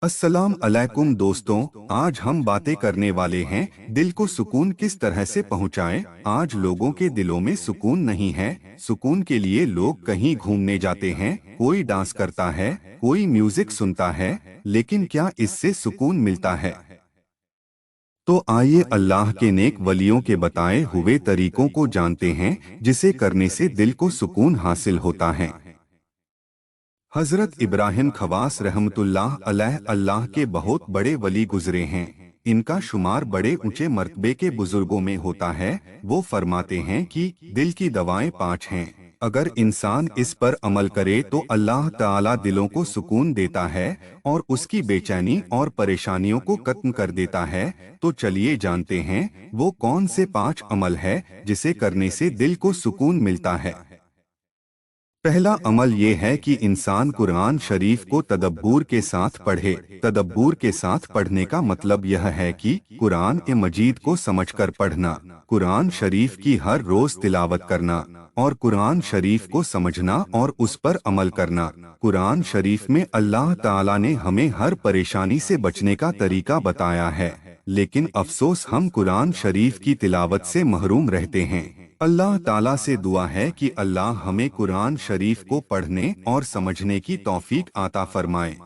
अस्सलाम अलैकुम दोस्तों। आज हम बातें करने वाले हैं दिल को सुकून किस तरह से पहुंचाएं। आज लोगों के दिलों में सुकून नहीं है। सुकून के लिए लोग कहीं घूमने जाते हैं, कोई डांस करता है, कोई म्यूजिक सुनता है, लेकिन क्या इससे सुकून मिलता है? तो आइए अल्लाह के नेक वलियों के बताए हुए तरीकों को जानते हैं जिसे करने से दिल को सुकून हासिल होता है। हजरत इब्राहिम खवास रहमतुल्लाह अलैह अल्लाह के बहुत बड़े वली गुजरे हैं। इनका शुमार बड़े ऊंचे मर्तबे के बुजुर्गों में होता है। वो फरमाते हैं कि दिल की दवाएं 5 हैं। अगर इंसान इस पर अमल करे तो अल्लाह ताला दिलों को सुकून देता है और उसकी बेचैनी और परेशानियों को खत्म कर देता है। तो चलिए जानते हैं वो कौन से 5 अमल है जिसे करने से दिल को सुकून मिलता है। पहला अमल ये है कि इंसान कुरान शरीफ को तदब्बुर के साथ पढ़े। तदब्बुर के साथ पढ़ने का मतलब यह है कि कुरान ए मजीद को समझकर पढ़ना, कुरान शरीफ की हर रोज तिलावत करना और कुरान शरीफ को समझना और उस पर अमल करना। कुरान शरीफ में अल्लाह ताला ने हमें हर परेशानी से बचने का तरीका बताया है, लेकिन अफसोस हम कुरान शरीफ की तिलावत से महरूम रहते हैं। अल्लाह ताला से दुआ है कि अल्लाह हमें कुरान शरीफ को पढ़ने और समझने की तौफीक अता फरमाए।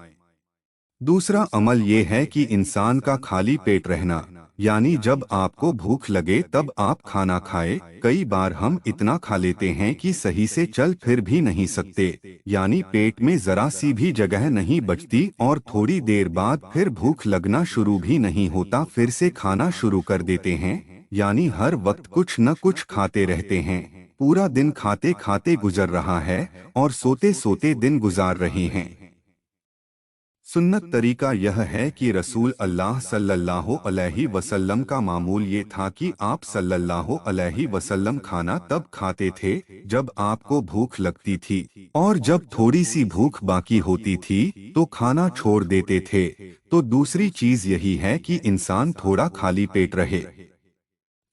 दूसरा अमल ये है कि इंसान का खाली पेट रहना, यानी जब आपको भूख लगे तब आप खाना खाए। कई बार हम इतना खा लेते हैं कि सही से चल फिर भी नहीं सकते, यानी पेट में जरा सी भी जगह नहीं बचती और थोड़ी देर बाद फिर भूख लगना शुरू भी नहीं होता, फिर से खाना शुरू कर देते हैं। यानी हर वक्त कुछ न कुछ खाते रहते हैं। पूरा दिन खाते खाते गुजर रहा है और सोते सोते दिन गुजार रहे हैं। सुन्नत तरीका यह है कि रसूल अल्लाह सल्लल्लाहु अलैहि वसल्लम का मामूल ये था कि आप सल्लल्लाहु अलैहि वसल्लम खाना तब खाते थे जब आपको भूख लगती थी, और जब थोड़ी सी भूख बाकी होती थी तो खाना छोड़ देते थे। तो दूसरी चीज यही है कि इंसान थोड़ा खाली पेट रहे।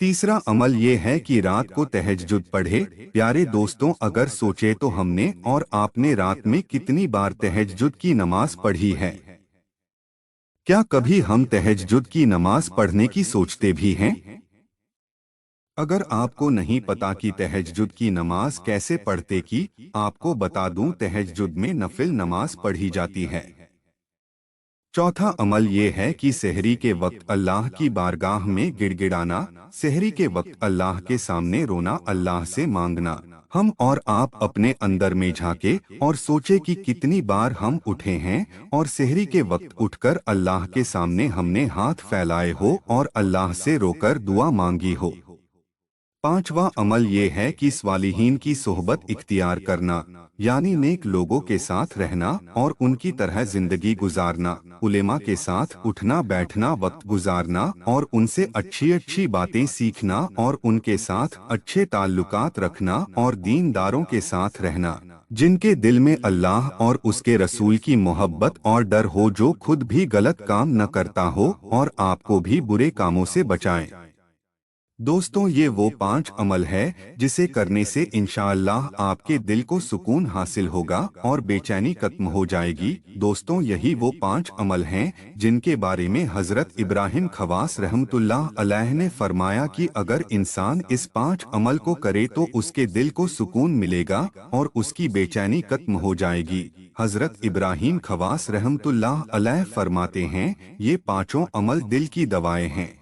तीसरा अमल ये है कि रात को तहज्जुद पढ़े। प्यारे दोस्तों, अगर सोचे तो हमने और आपने रात में कितनी बार तहज्जुद की नमाज पढ़ी है? क्या कभी हम तहज्जुद की नमाज पढ़ने की सोचते भी हैं? अगर आपको नहीं पता कि तहज्जुद की नमाज कैसे पढ़ते की, आपको बता दूं, तहज्जुद में नफिल नमाज पढ़ी जाती है। चौथा अमल ये है कि सहरी के वक्त अल्लाह की बारगाह में गिड़गिड़ाना, सहरी के वक्त अल्लाह के सामने रोना, अल्लाह से मांगना। हम और आप अपने अंदर में झांके और सोचे कि कितनी बार हम उठे हैं और सहरी के वक्त उठकर अल्लाह के सामने हमने हाथ फैलाए हो और अल्लाह से रोकर दुआ मांगी हो। पांचवा अमल ये है कि स्वालिहीन की सोहबत इख्तियार करना, यानी नेक लोगों के साथ रहना और उनकी तरह जिंदगी गुजारना। उलेमा के साथ उठना बैठना, वक्त गुजारना और उनसे अच्छी अच्छी बातें सीखना और उनके साथ अच्छे ताल्लुकात रखना और दीनदारों के साथ रहना जिनके दिल में अल्लाह और उसके रसूल की मोहब्बत और डर हो, जो खुद भी गलत काम न करता हो और आपको भी बुरे कामों से बचाए। दोस्तों, ये वो 5 अमल है जिसे करने से इंशाअल्लाह आपके दिल को सुकून हासिल होगा और बेचैनी खत्म हो जाएगी। दोस्तों, यही वो 5 अमल हैं जिनके बारे में हजरत इब्राहिम खवास रहमतुल्लाह अलैह ने फरमाया कि अगर इंसान इस 5 अमल को करे तो उसके दिल को सुकून मिलेगा और उसकी बेचैनी खत्म हो जाएगी। हजरत इब्राहिम खवास रहमतुल्लाह अलैह फरमाते हैं, ये 5 अमल दिल की दवाएं हैं।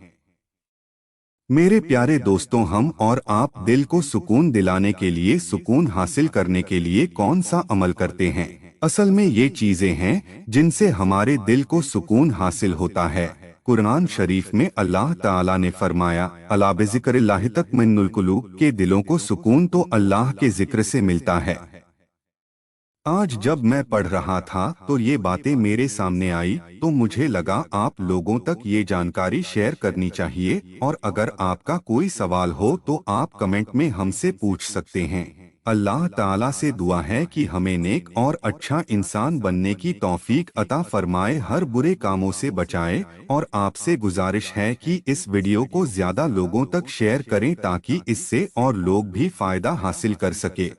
मेरे प्यारे दोस्तों, हम और आप दिल को सुकून दिलाने के लिए, सुकून हासिल करने के लिए कौन सा अमल करते हैं? असल में ये चीजें हैं जिनसे हमारे दिल को सुकून हासिल होता है। कुरान शरीफ में अल्लाह ताला ने फरमाया, अला बिज़िक्रिल्लाहि तत्मइन्नुल कुलूब, के दिलों को सुकून तो अल्लाह के जिक्र से मिलता है। आज जब मैं पढ़ रहा था तो ये बातें मेरे सामने आई तो मुझे लगा आप लोगों तक ये जानकारी शेयर करनी चाहिए, और अगर आपका कोई सवाल हो तो आप कमेंट में हमसे पूछ सकते हैं। अल्लाह ताला से दुआ है कि हमें नेक और अच्छा इंसान बनने की तौफीक अता फरमाए, हर बुरे कामों से बचाए, और आपसे गुजारिश है कि इस वीडियो को ज्यादा लोगों तक शेयर करें ताकि इससे और लोग भी फायदा हासिल कर सके।